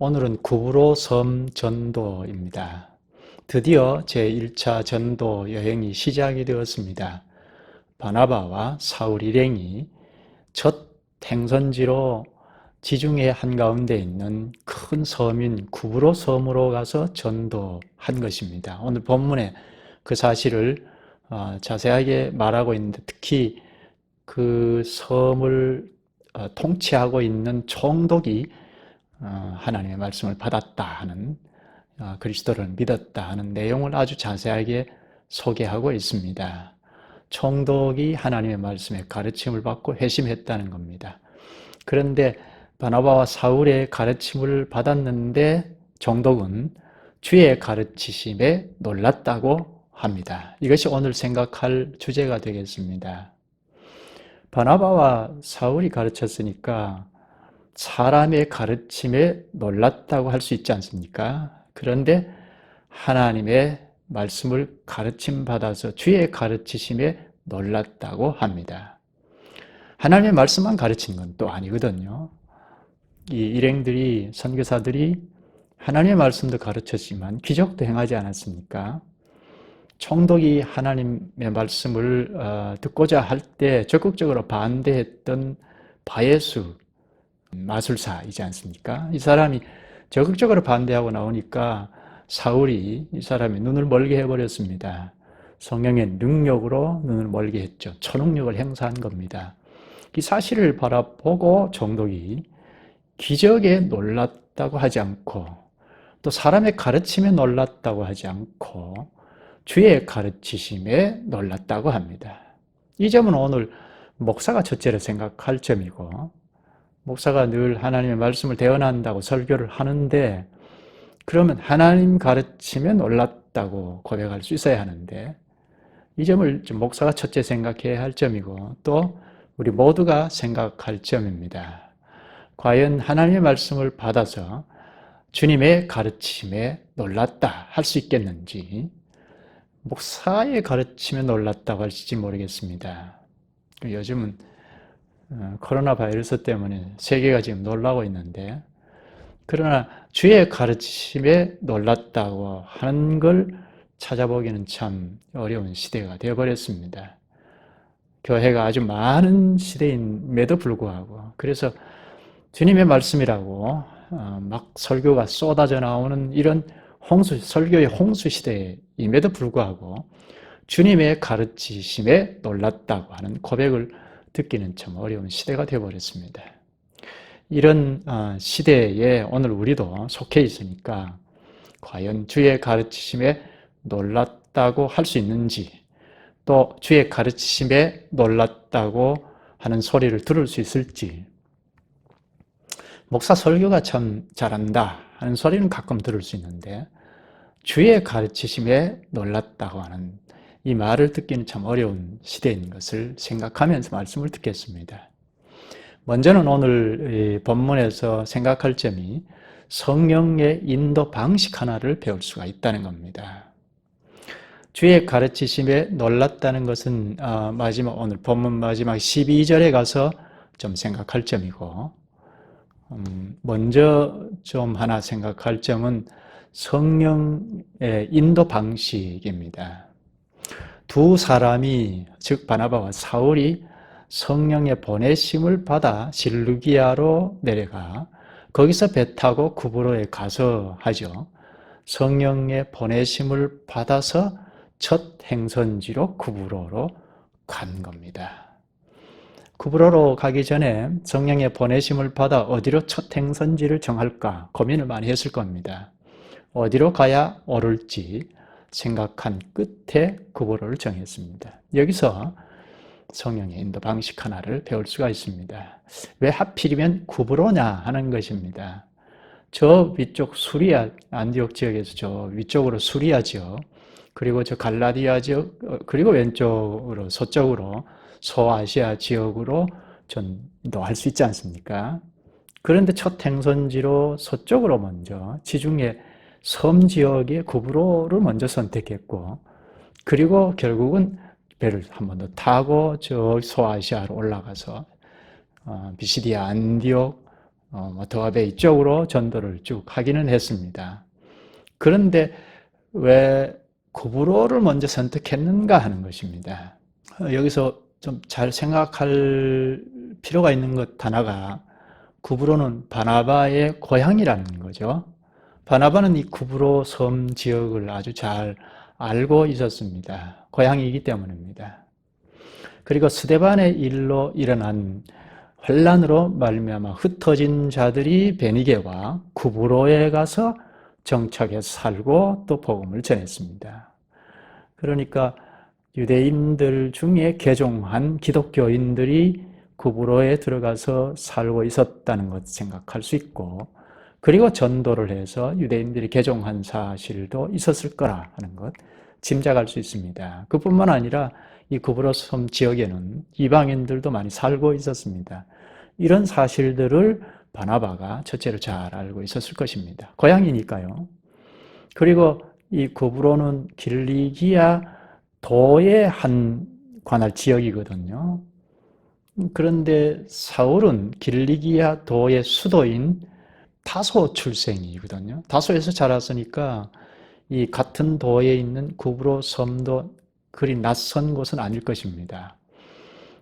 오늘은 구브로 섬 전도입니다. 드디어 제1차 전도 여행이 시작이 되었습니다. 바나바와 사울 일행이 첫 행선지로 지중해 한가운데 있는 큰 섬인 구브로 섬으로 가서 전도한 것입니다. 오늘 본문에 그 사실을 자세하게 말하고 있는데, 특히 그 섬을 통치하고 있는 총독이 하나님의 말씀을 받았다 하는, 그리스도를 믿었다 하는 내용을 아주 자세하게 소개하고 있습니다. 총독이 하나님의 말씀에 가르침을 받고 회심했다는 겁니다. 그런데 바나바와 사울의 가르침을 받았는데 총독은 주의 가르치심에 놀랐다고 합니다. 이것이 오늘 생각할 주제가 되겠습니다. 바나바와 사울이 가르쳤으니까 사람의 가르침에 놀랐다고 할 수 있지 않습니까? 그런데 하나님의 말씀을 가르침 받아서 주의 가르치심에 놀랐다고 합니다. 하나님의 말씀만 가르치는 건 또 아니거든요. 이 일행들이, 선교사들이 하나님의 말씀도 가르쳤지만 기적도 행하지 않았습니까? 총독이 하나님의 말씀을 듣고자 할 때 적극적으로 반대했던 바예수 마술사이지 않습니까? 이 사람이 적극적으로 반대하고 나오니까 사울이 이 사람의 눈을 멀게 해버렸습니다. 성령의 능력으로 눈을 멀게 했죠. 초능력을 행사한 겁니다. 이 사실을 바라보고 총독이 기적에 놀랐다고 하지 않고, 또 사람의 가르침에 놀랐다고 하지 않고 주의 가르치심에 놀랐다고 합니다. 이 점은 오늘 목사가 첫째로 생각할 점이고, 목사가 늘 하나님의 말씀을 대언한다고 설교를 하는데, 그러면 하나님 가르침에 놀랐다고 고백할 수 있어야 하는데, 이 점을 목사가 첫째 생각해야 할 점이고, 또 우리 모두가 생각할 점입니다. 과연 하나님의 말씀을 받아서 주님의 가르침에 놀랐다 할 수 있겠는지, 목사의 가르침에 놀랐다고 할지 모르겠습니다. 요즘은 코로나 바이러스 때문에 세계가 지금 놀라고 있는데, 그러나 주의 가르침에 놀랐다고 하는 걸 찾아보기는 참 어려운 시대가 되어버렸습니다. 교회가 아주 많은 시대임에도 불구하고, 그래서 주님의 말씀이라고 막 설교가 쏟아져 나오는 이런 설교의 홍수 시대임에도 불구하고 주님의 가르치심에 놀랐다고 하는 고백을 듣기는 참 어려운 시대가 되어버렸습니다. 이런 시대에 오늘 우리도 속해 있으니까 과연 주의 가르치심에 놀랐다고 할 수 있는지, 또 주의 가르치심에 놀랐다고 하는 소리를 들을 수 있을지. 목사 설교가 참 잘한다 하는 소리는 가끔 들을 수 있는데, 주의 가르치심에 놀랐다고 하는 이 말을 듣기는 참 어려운 시대인 것을 생각하면서 말씀을 듣겠습니다. 먼저는 오늘 본문에서 생각할 점이 성령의 인도 방식 하나를 배울 수가 있다는 겁니다. 주의 가르치심에 놀랐다는 것은 오늘 본문 마지막 12절에 가서 좀 생각할 점이고, 먼저 좀 하나 생각할 점은 성령의 인도 방식입니다. 두 사람이, 즉 바나바와 사울이 성령의 보내심을 받아 실루기아로 내려가 거기서 배 타고 구브로에 가서 하죠. 성령의 보내심을 받아서 첫 행선지로 구브로로 간 겁니다. 구브로로 가기 전에 성령의 보내심을 받아 어디로 첫 행선지를 정할까 고민을 많이 했을 겁니다. 어디로 가야 옳을지 생각한 끝에 구브로를 정했습니다. 여기서 성령의 인도 방식 하나를 배울 수가 있습니다. 왜 하필이면 구브로냐 하는 것입니다. 저 위쪽 수리아, 안디옥 지역에서 저 위쪽으로 수리아 지역, 그리고 저 갈라디아 지역, 그리고 왼쪽으로 서쪽으로 소아시아 지역으로 전도할 수 있지 않습니까? 그런데 첫 행선지로 서쪽으로 먼저 지중해 섬 지역의 구브로를 먼저 선택했고, 그리고 결국은 배를 한 번 더 타고 저 소아시아로 올라가서 비시디아 안디옥, 더하베 이쪽으로 전도를 쭉 하기는 했습니다. 그런데 왜 구브로를 먼저 선택했는가 하는 것입니다. 여기서 좀 잘 생각할 필요가 있는 것 하나가 구브로는 바나바의 고향이라는 거죠. 바나바는 이 구브로 섬 지역을 아주 잘 알고 있었습니다. 고향이기 때문입니다. 그리고 스데반의 일로 일어난 환란으로 말미암아 흩어진 자들이 베니게와 구브로에 가서 정착해서 살고 또 복음을 전했습니다. 그러니까 유대인들 중에 개종한 기독교인들이 구브로에 들어가서 살고 있었다는 것 생각할 수 있고, 그리고 전도를 해서 유대인들이 개종한 사실도 있었을 거라 하는 것 짐작할 수 있습니다. 그뿐만 아니라 이 구브로 섬 지역에는 이방인들도 많이 살고 있었습니다. 이런 사실들을 바나바가 첫째로 잘 알고 있었을 것입니다. 고향이니까요. 그리고 이 구브로는 길리기아 도의 한 관할 지역이거든요. 그런데 사울은 길리기아 도의 수도인 다소 출생이거든요. 다소에서 자랐으니까 이 같은 도에 있는 구브로 섬도 그리 낯선 곳은 아닐 것입니다.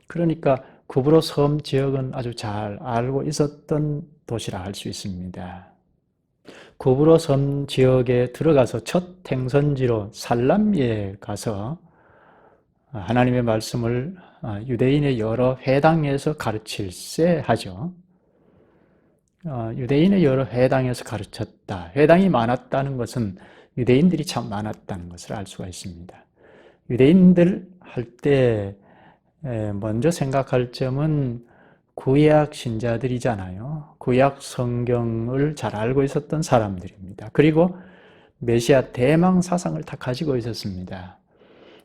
그러니까 구브로 섬 지역은 아주 잘 알고 있었던 도시라 할 수 있습니다. 구브로 섬 지역에 들어가서 첫 행선지로 살람미에 가서 하나님의 말씀을 유대인의 여러 회당에서 가르칠세 하죠. 유대인의 여러 회당에서 가르쳤다. 회당이 많았다는 것은 유대인들이 참 많았다는 것을 알 수가 있습니다. 유대인들 할 때 먼저 생각할 점은 구약 신자들이잖아요. 구약 성경을 잘 알고 있었던 사람들입니다. 그리고 메시아 대망 사상을 다 가지고 있었습니다.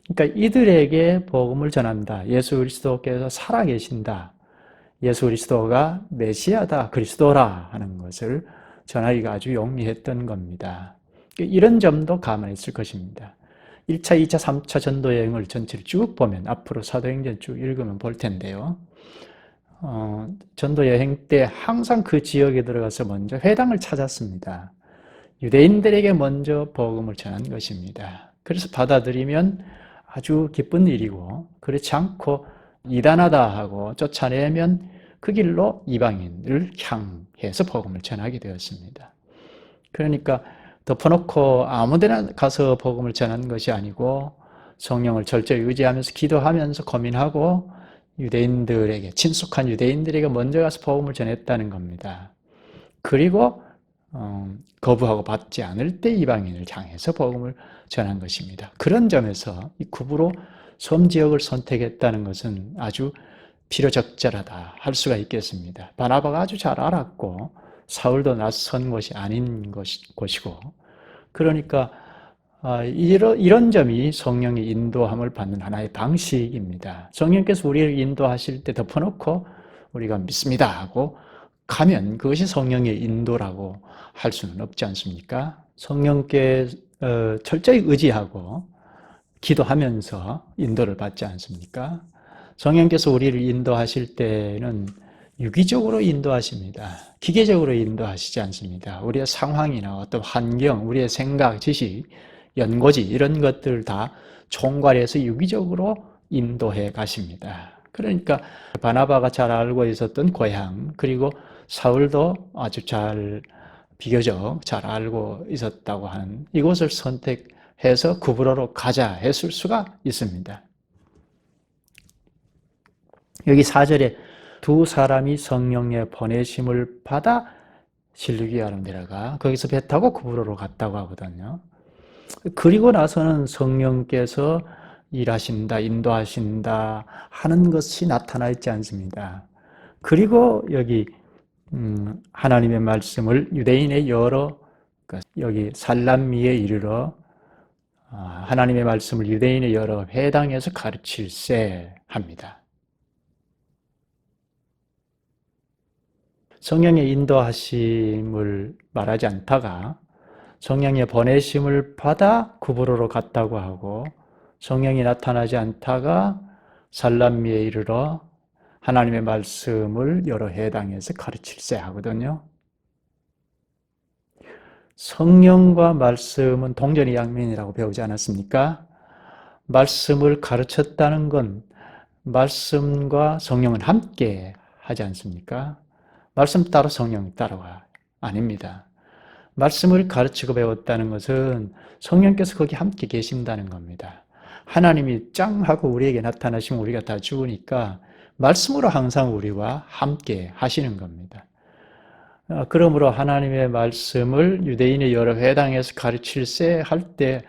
그러니까 이들에게 복음을 전한다. 예수 그리스도께서 살아계신다. 예수 그리스도가 메시아다, 그리스도라 하는 것을 전하기가 아주 용이했던 겁니다. 이런 점도 감안했을 것입니다. 1차, 2차, 3차 전도 여행을 전체를 쭉 보면, 앞으로 사도행전 쭉 읽으면 볼 텐데요. 전도 여행 때 항상 그 지역에 들어가서 먼저 회당을 찾았습니다. 유대인들에게 먼저 복음을 전한 것입니다. 그래서 받아들이면 아주 기쁜 일이고, 그렇지 않고 이단하다 하고 쫓아내면 그 길로 이방인을 향해서 복음을 전하게 되었습니다. 그러니까 덮어놓고 아무데나 가서 복음을 전한 것이 아니고 성령을 철저히 의지하면서 기도하면서 고민하고 유대인들에게, 친숙한 유대인들에게 먼저 가서 복음을 전했다는 겁니다. 그리고 거부하고 받지 않을 때 이방인을 향해서 복음을 전한 것입니다. 그런 점에서 이 구브로 섬 지역을 선택했다는 것은 아주 필요적절하다 할 수가 있겠습니다. 바나바가 아주 잘 알았고 사울도 낯선 곳이 아닌 곳이고, 그러니까 이런 점이 성령의 인도함을 받는 하나의 방식입니다. 성령께서 우리를 인도하실 때 덮어놓고 우리가 믿습니다 하고 가면 그것이 성령의 인도라고 할 수는 없지 않습니까? 성령께 철저히 의지하고 기도하면서 인도를 받지 않습니까? 성령께서 우리를 인도하실 때는 유기적으로 인도하십니다. 기계적으로 인도하시지 않습니다. 우리의 상황이나 어떤 환경, 우리의 생각, 지식, 연고지 이런 것들 다 총괄해서 유기적으로 인도해 가십니다. 그러니까 바나바가 잘 알고 있었던 고향, 그리고 사울도 아주 비교적 잘 알고 있었다고 하는 이곳을 선택해서 구브로로 가자 했을 수가 있습니다. 여기 4절에 두 사람이 성령의 보내심을 받아 실루기아로 내려가 거기서 배 타고 구브로로 갔다고 하거든요. 그리고 나서는 성령께서 일하신다, 인도하신다 하는 것이 나타나 있지 않습니다. 그리고 여기 하나님의 말씀을 유대인의 여기 살람미에 이르러 하나님의 말씀을 유대인의 여러 회당에서 가르칠세 합니다. 성령의 인도하심을 말하지 않다가 성령의 보내심을 받아 구브로로 갔다고 하고, 성령이 나타나지 않다가 살람미에 이르러 하나님의 말씀을 여러 해당해서 가르칠세 하거든요. 성령과 말씀은 동전이 양면이라고 배우지 않았습니까? 말씀을 가르쳤다는 건 말씀과 성령은 함께 하지 않습니까? 말씀 따로 성령 따로가 아닙니다. 말씀을 가르치고 배웠다는 것은 성령께서 거기 함께 계신다는 겁니다. 하나님이 짱 하고 우리에게 나타나시면 우리가 다 죽으니까 말씀으로 항상 우리와 함께 하시는 겁니다. 그러므로 하나님의 말씀을 유대인의 여러 회당에서 가르칠세 할 때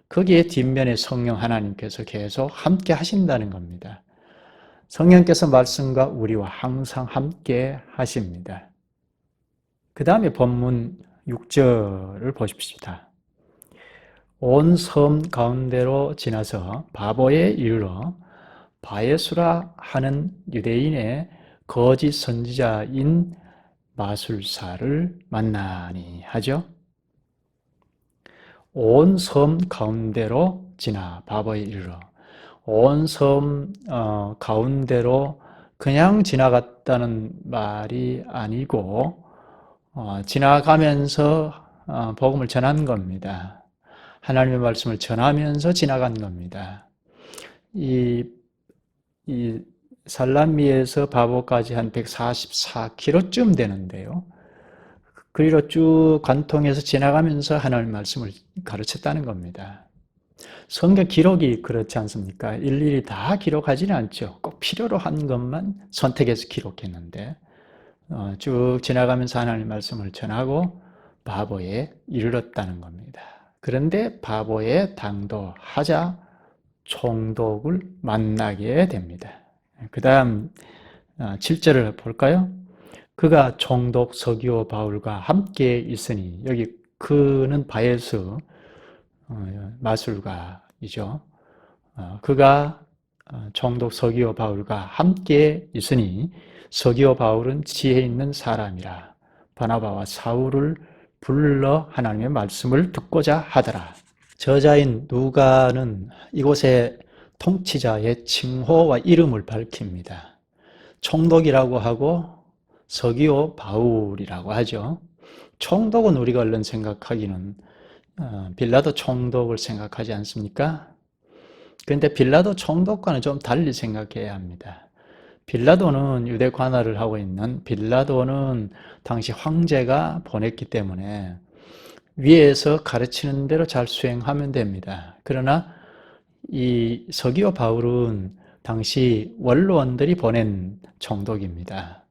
거기에 뒷면에 성령 하나님께서 계속 함께 하신다는 겁니다. 성령께서 말씀과 우리와 항상 함께 하십니다. 그 다음에 본문 6절을 보십시다. 온 섬 가운데로 지나서 바보에 이르러 바예수라 하는 유대인의 거짓 선지자인 마술사를 만나니 하죠. 온 섬 가운데로 지나 바보에 이르러 온 섬 가운데로 그냥 지나갔다는 말이 아니고 지나가면서 복음을 전한 겁니다. 하나님의 말씀을 전하면서 지나간 겁니다. 이 살람미에서 바보까지 한 144km쯤 되는데요. 그리로 쭉 관통해서 지나가면서 하나님의 말씀을 가르쳤다는 겁니다. 성경 기록이 그렇지 않습니까? 일일이 다 기록하지는 않죠. 꼭 필요로 한 것만 선택해서 기록했는데 쭉 지나가면서 하나님의 말씀을 전하고 바보에 이르렀다는 겁니다. 그런데 바보에 당도하자 총독을 만나게 됩니다. 그 다음 7절을 볼까요? 그가 총독 서기오 바울과 함께 있으니 여기 그는 바예수 마술가이죠. 그가 총독 서기오 바울과 함께 있으니 서기오 바울은 지혜 있는 사람이라 바나바와 사울을 불러 하나님의 말씀을 듣고자 하더라. 저자인 누가는 이곳에 통치자의 칭호와 이름을 밝힙니다. 총독이라고 하고 서기오 바울이라고 하죠. 총독은 우리가 얼른 생각하기는 빌라도 총독을 생각하지 않습니까? 그런데 빌라도 총독과는 좀 달리 생각해야 합니다. 빌라도는 유대 관할을 하고 있는 빌라도는 당시 황제가 보냈기 때문에 위에서 가르치는 대로 잘 수행하면 됩니다. 그러나 이 서기오 바울은 당시 원로원들이 보낸 총독입니다.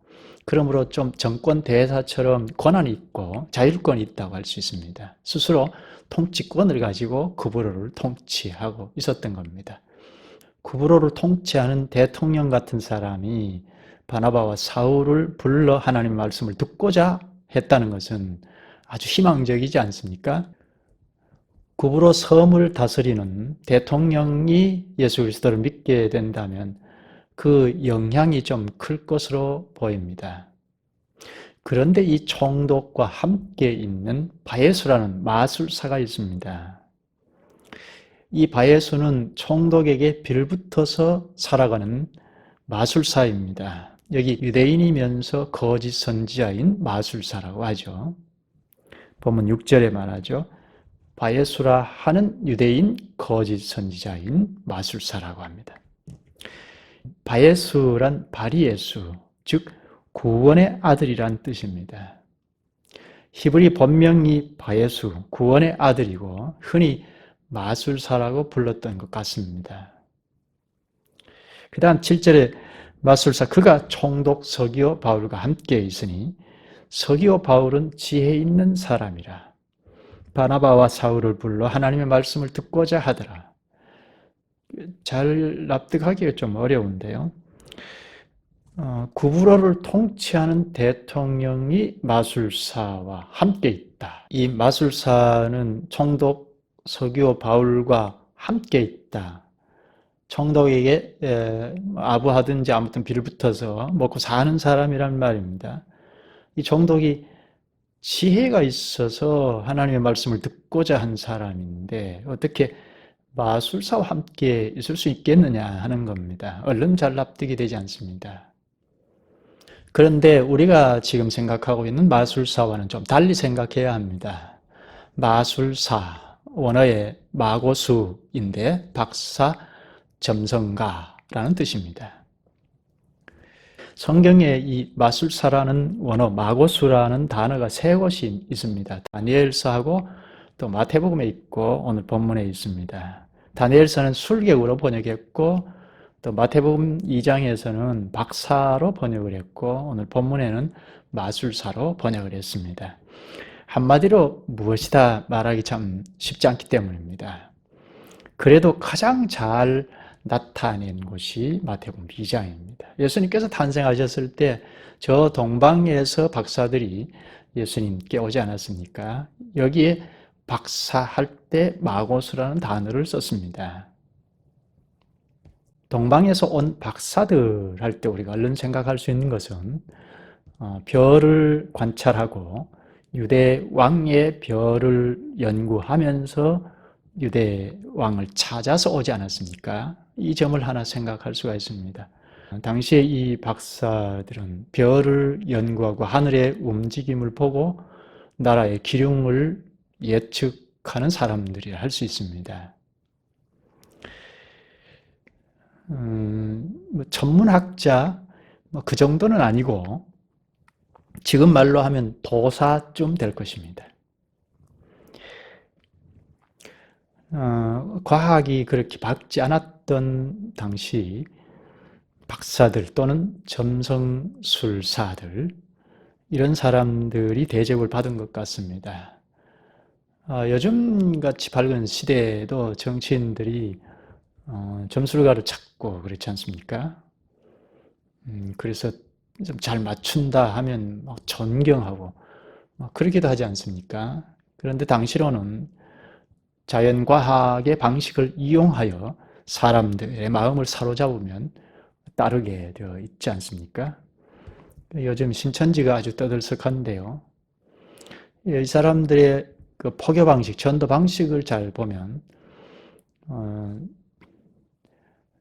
그러므로 좀 정권 대사처럼 권한이 있고 자율권이 있다고 할 수 있습니다. 스스로 통치권을 가지고 구브로를 통치하고 있었던 겁니다. 구브로를 통치하는 대통령 같은 사람이 바나바와 사울을 불러 하나님 말씀을 듣고자 했다는 것은 아주 희망적이지 않습니까? 구브로 섬을 다스리는 대통령이 예수 그리스도를 믿게 된다면 그 영향이 좀 클 것으로 보입니다. 그런데 이 총독과 함께 있는 바예수라는 마술사가 있습니다. 이 바예수는 총독에게 빌붙어서 살아가는 마술사입니다. 여기 유대인이면서 거짓 선지자인 마술사라고 하죠. 보면 6절에 말하죠. 바예수라 하는 유대인 거짓 선지자인 마술사라고 합니다. 바예수란 바리예수, 즉 구원의 아들이란 뜻입니다. 히브리 본명이 바예수, 구원의 아들이고 흔히 마술사라고 불렀던 것 같습니다. 그 다음 7절에 마술사 그가 총독 서기오 바울과 함께 있으니 서기오 바울은 지혜 있는 사람이라 바나바와 사울을 불러 하나님의 말씀을 듣고자 하더라. 잘 납득하기가 좀 어려운데요. 구브로를 통치하는 대통령이 마술사와 함께 있다. 이 마술사는 총독 서기오 바울과 함께 있다. 총독에게 아부하든지 아무튼 빌붙어서 먹고 사는 사람이란 말입니다. 이 총독이 지혜가 있어서 하나님의 말씀을 듣고자 한 사람인데 어떻게 마술사와 함께 있을 수 있겠느냐 하는 겁니다. 얼른 잘 납득이 되지 않습니다. 그런데 우리가 지금 생각하고 있는 마술사와는 좀 달리 생각해야 합니다. 마술사, 원어의 마고수인데 박사, 점성가라는 뜻입니다. 성경에 이 마술사라는 원어, 마고수라는 단어가 세 곳이 있습니다. 다니엘서하고 또 마태복음에 있고 오늘 본문에 있습니다. 다니엘서는 술객으로 번역했고 또 마태복음 2장에서는 박사로 번역을 했고 오늘 본문에는 마술사로 번역을 했습니다. 한마디로 무엇이다 말하기 참 쉽지 않기 때문입니다. 그래도 가장 잘 나타낸 곳이 마태복음 2장입니다. 예수님께서 탄생하셨을 때 저 동방에서 박사들이 예수님께 오지 않았습니까? 여기에 박사할 때 마고스라는 단어를 썼습니다. 동방에서 온 박사들 할 때 우리가 얼른 생각할 수 있는 것은 별을 관찰하고 유대 왕의 별을 연구하면서 유대 왕을 찾아서 오지 않았습니까? 이 점을 하나 생각할 수가 있습니다. 당시에 이 박사들은 별을 연구하고 하늘의 움직임을 보고 나라의 기륭을 예측하는 사람들이라 할 수 있습니다. 천문학자 그 정도는 아니고 지금 말로 하면 도사쯤 될 것입니다. 과학이 그렇게 밝지 않았던 당시 박사들 또는 점성술사들 이런 사람들이 대접을 받은 것 같습니다. 요즘같이 밝은 시대에도 정치인들이 점술가를 찾고 그렇지 않습니까? 그래서 좀 잘 맞춘다 하면 막 존경하고 막 그러기도 하지 않습니까? 그런데 당시로는 자연과학의 방식을 이용하여 사람들의 마음을 사로잡으면 따르게 되어 있지 않습니까? 요즘 신천지가 아주 떠들썩한데요. 이 사람들의 그 포교 방식, 전도 방식을 잘 보면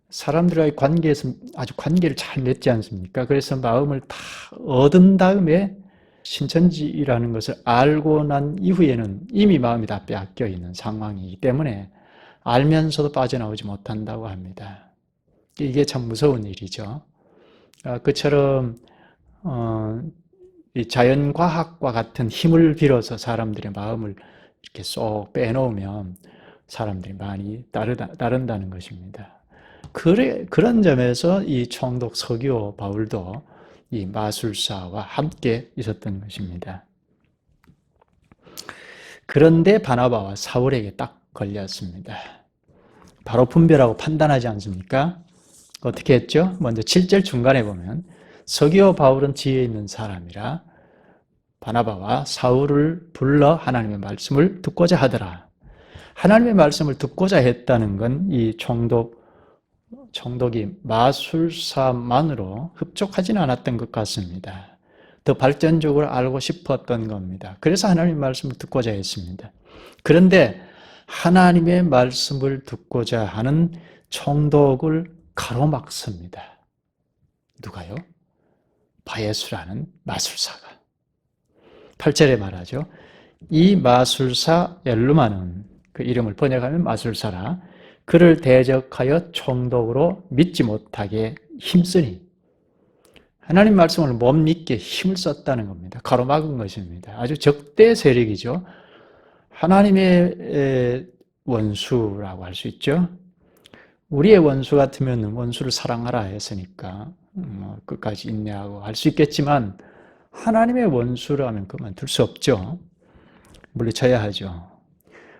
사람들과의 관계에서 아주 관계를 잘 맺지 않습니까? 그래서 마음을 다 얻은 다음에 신천지라는 것을 알고 난 이후에는 이미 마음이 다 빼앗겨 있는 상황이기 때문에 알면서도 빠져나오지 못한다고 합니다. 이게 참 무서운 일이죠. 그처럼 이 자연과학과 같은 힘을 빌어서 사람들의 마음을 이렇게 쏙 빼놓으면 사람들이 많이 따른다는 것입니다. 그런 점에서 이 총독 서기오 바울도 이 마술사와 함께 있었던 것입니다. 그런데 바나바와 사울에게 딱 걸렸습니다. 바로 분별하고 판단하지 않습니까? 어떻게 했죠? 먼저 7절 중간에 보면 서기오 바울은 지혜 있는 사람이라 바나바와 사울을 불러 하나님의 말씀을 듣고자 하더라. 하나님의 말씀을 듣고자 했다는 건 이 총독이 마술사만으로 흡족하지는 않았던 것 같습니다. 더 발전적으로 알고 싶었던 겁니다. 그래서 하나님의 말씀을 듣고자 했습니다. 그런데 하나님의 말씀을 듣고자 하는 총독을 가로막습니다. 누가요? 바예수라는 마술사가. 8절에 말하죠. 이 마술사 엘루마는 그 이름을 번역하면 마술사라 그를 대적하여 총독으로 믿지 못하게 힘쓰니 하나님 말씀을 못 믿게 힘을 썼다는 겁니다. 가로막은 것입니다. 아주 적대 세력이죠. 하나님의 원수라고 할 수 있죠. 우리의 원수 같으면 원수를 사랑하라 했으니까 끝까지 인내하고 할 수 있겠지만 하나님의 원수라면 그만둘 수 없죠. 물리쳐야 하죠.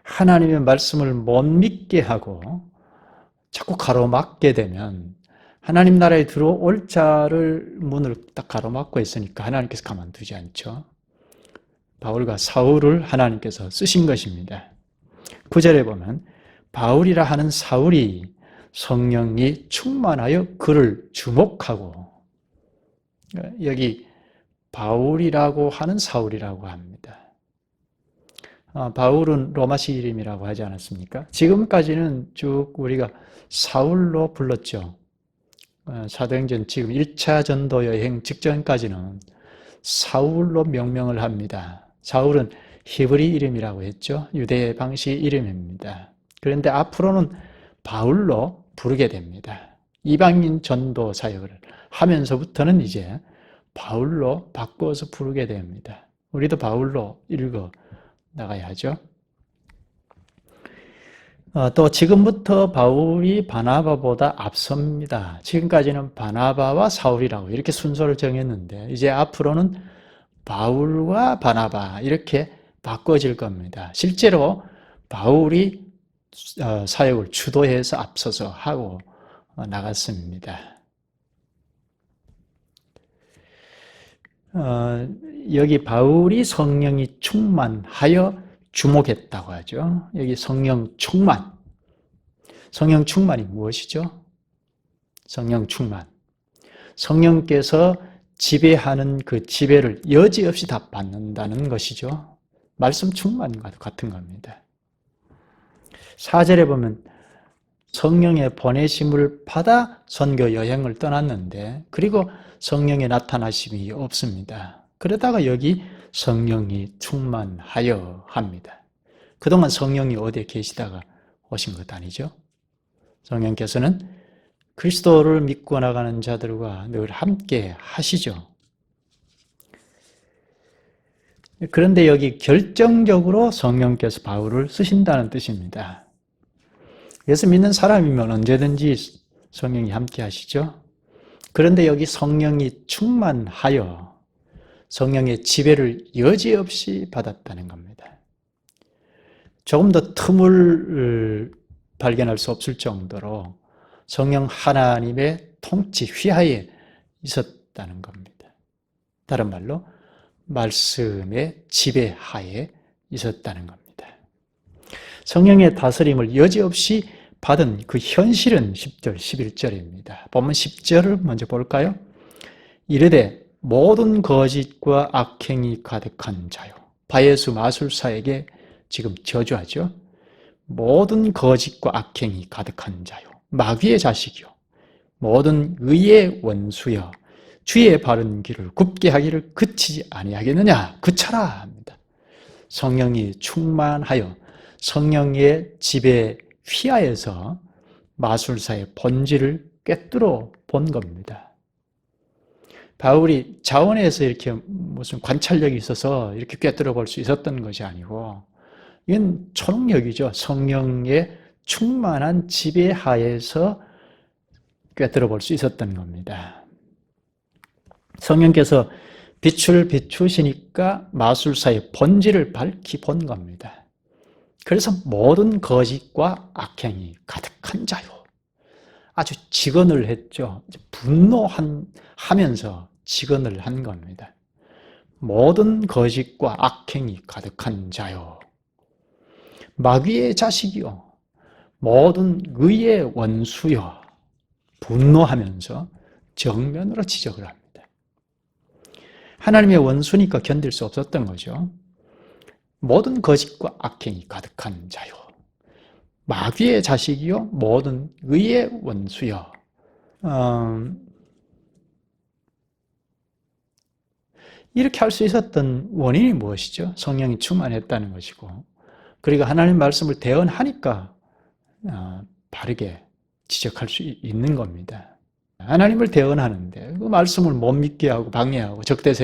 하나님의 말씀을 못 믿게 하고 자꾸 가로막게 되면 하나님 나라에 들어올 자를 문을 딱 가로막고 있으니까 하나님께서 가만두지 않죠. 바울과 사울을 하나님께서 쓰신 것입니다. 9절에 보면 바울이라 하는 사울이 성령이 충만하여 그를 주목하고 여기 바울이라고 하는 사울이라고 합니다. 바울은 로마식 이름이라고 하지 않았습니까? 지금까지는 쭉 우리가 사울로 불렀죠. 사도행전 지금 1차 전도 여행 직전까지는 사울로 명명을 합니다. 사울은 히브리 이름이라고 했죠. 유대 방식 이름입니다. 그런데 앞으로는 바울로 부르게 됩니다. 이방인 전도 사역을 하면서부터는 이제 바울로 바꿔서 부르게 됩니다. 우리도 바울로 읽어 나가야 하죠. 또 지금부터 바울이 바나바보다 앞섭니다. 지금까지는 바나바와 사울이라고 이렇게 순서를 정했는데 이제 앞으로는 바울과 바나바 이렇게 바꿔질 겁니다. 실제로 바울이 사역을 주도해서 앞서서 하고 나갔습니다. 여기 바울이 성령이 충만하여 주목했다고 하죠. 여기 성령 충만. 성령 충만이 무엇이죠? 성령 충만. 성령께서 지배하는 그 지배를 여지없이 다 받는다는 것이죠. 말씀 충만과 같은 겁니다. 4절에 보면 성령의 보내심을 받아 선교 여행을 떠났는데 그리고 성령의 나타나심이 없습니다. 그러다가 여기 성령이 충만하여 합니다. 그동안 성령이 어디에 계시다가 오신 것 아니죠? 성령께서는 그리스도를 믿고 나가는 자들과 늘 함께 하시죠. 그런데 여기 결정적으로 성령께서 바울을 쓰신다는 뜻입니다. 예수 믿는 사람이면 언제든지 성령이 함께 하시죠. 그런데 여기 성령이 충만하여 성령의 지배를 여지없이 받았다는 겁니다. 조금 더 틈을 발견할 수 없을 정도로 성령 하나님의 통치 휘하에 있었다는 겁니다. 다른 말로 말씀의 지배하에 있었다는 겁니다. 성령의 다스림을 여지없이 받은 그 현실은 10절, 11절입니다. 보면 10절을 먼저 볼까요? 이르되 모든 거짓과 악행이 가득한 자요. 바예수 마술사에게 지금 저주하죠. 모든 거짓과 악행이 가득한 자요. 마귀의 자식이요. 모든 의의 원수여. 주의 바른 길을 굽게 하기를 그치지 아니하겠느냐. 그쳐라 합니다. 성령이 충만하여 성령의 지배 휘하에서 마술사의 본질을 꿰뚫어 본 겁니다. 바울이 자원에서 이렇게 무슨 관찰력이 있어서 이렇게 꿰뚫어 볼 수 있었던 것이 아니고 이건 초능력이죠. 성령의 충만한 지배하에서 꿰뚫어 볼 수 있었던 겁니다. 성령께서 빛을 비추시니까 마술사의 본질을 밝히 본 겁니다. 그래서 모든 거짓과 악행이 가득한 자요. 아주 직언을 했죠. 분노하면서 직언을 한 겁니다. 모든 거짓과 악행이 가득한 자요. 마귀의 자식이요. 모든 의의 원수요. 분노하면서 정면으로 지적을 합니다. 하나님의 원수니까 견딜 수 없었던 거죠. 모든 거짓과 악행이 가득한 자요. 마귀의 자식이요. 모든 의의 원수요. 이렇게 할 수 있었던 원인이 무엇이죠? 성령이 충만했다는 것이고 그리고 하나님 말씀을 대언하니까 바르게 지적할 수 있는 겁니다. 하나님을 대언하는데 그 말씀을 못 믿게 하고 방해하고 적대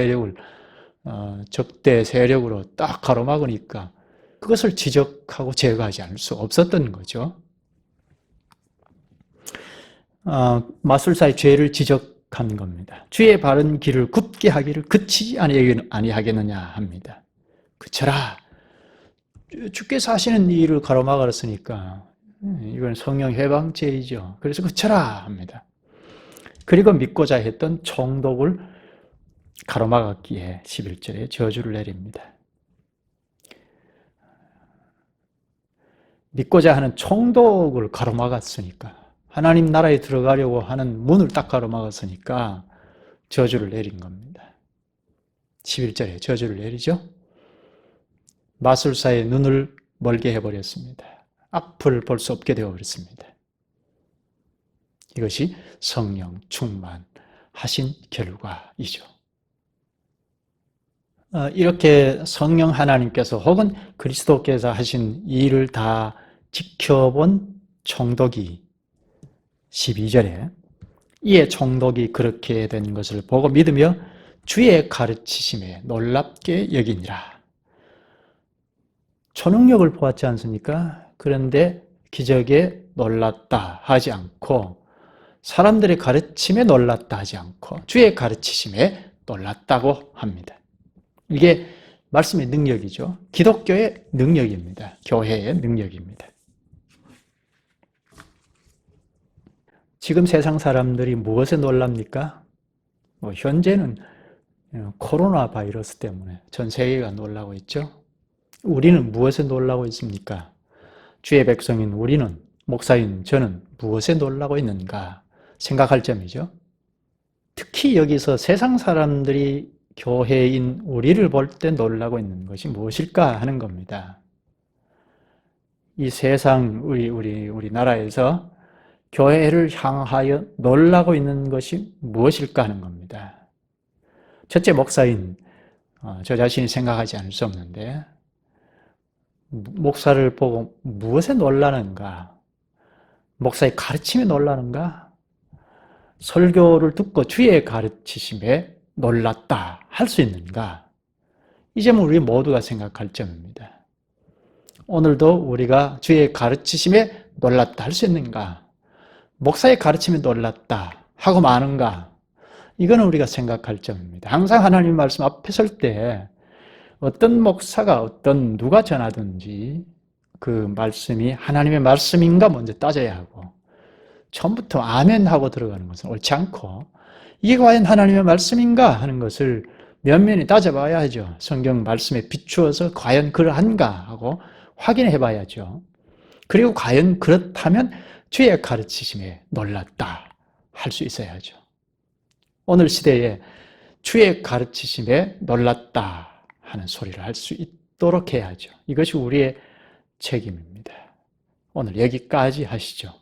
세력으로 딱 가로막으니까 그것을 지적하고 제거하지 않을 수 없었던 거죠. 마술사의 죄를 지적한 겁니다. 주의 바른 길을 굽게 하기를 그치지 아니하겠느냐 합니다. 그쳐라. 주께서 하시는 일을 가로막았으니까 이건 성령 해방죄이죠. 그래서 그쳐라 합니다. 그리고 믿고자 했던 총독을 가로막았기에 11절에 저주를 내립니다. 믿고자 하는 총독을 가로막았으니까 하나님 나라에 들어가려고 하는 문을 딱 가로막았으니까 저주를 내린 겁니다. 11절에 저주를 내리죠. 마술사의 눈을 멀게 해버렸습니다. 앞을 볼 수 없게 되어버렸습니다. 이것이 성령 충만하신 결과이죠. 이렇게 성령 하나님께서 혹은 그리스도께서 하신 일을 다 지켜본 총독이 12절에 이에 총독이 그렇게 된 것을 보고 믿으며 주의 가르치심에 놀랍게 여기니라. 초능력을 보았지 않습니까? 그런데 기적에 놀랐다 하지 않고 사람들의 가르침에 놀랐다 하지 않고 주의 가르치심에 놀랐다고 합니다. 이게 말씀의 능력이죠. 기독교의 능력입니다. 교회의 능력입니다. 지금 세상 사람들이 무엇에 놀랍니까? 현재는 코로나 바이러스 때문에 전 세계가 놀라고 있죠. 우리는 무엇에 놀라고 있습니까? 주의 백성인 우리는, 목사인 저는 무엇에 놀라고 있는가 생각할 점이죠. 특히 여기서 세상 사람들이 교회인 우리를 볼 때 놀라고 있는 것이 무엇일까 하는 겁니다. 이 세상, 우리나라에서 교회를 향하여 놀라고 있는 것이 무엇일까 하는 겁니다. 첫째, 목사인 저 자신이 생각하지 않을 수 없는데 목사를 보고 무엇에 놀라는가? 목사의 가르침에 놀라는가? 설교를 듣고 주의 가르치심에 놀랐다 할 수 있는가? 이 점은 우리 모두가 생각할 점입니다. 오늘도 우리가 주의 가르치심에 놀랐다 할 수 있는가? 목사의 가르침에 놀랐다 하고 마는가? 이거는 우리가 생각할 점입니다. 항상 하나님 말씀 앞에 설 때 어떤 목사가 누가 전하든지 그 말씀이 하나님의 말씀인가 먼저 따져야 하고 처음부터 아멘 하고 들어가는 것은 옳지 않고 이게 과연 하나님의 말씀인가 하는 것을 면면히 따져봐야 하죠. 성경 말씀에 비추어서 과연 그러한가 하고 확인해 봐야죠. 그리고 과연 그렇다면 주의 가르치심에 놀랐다 할 수 있어야죠. 오늘 시대에 주의 가르치심에 놀랐다 하는 소리를 할 수 있도록 해야죠. 이것이 우리의 책임입니다. 오늘 여기까지 하시죠.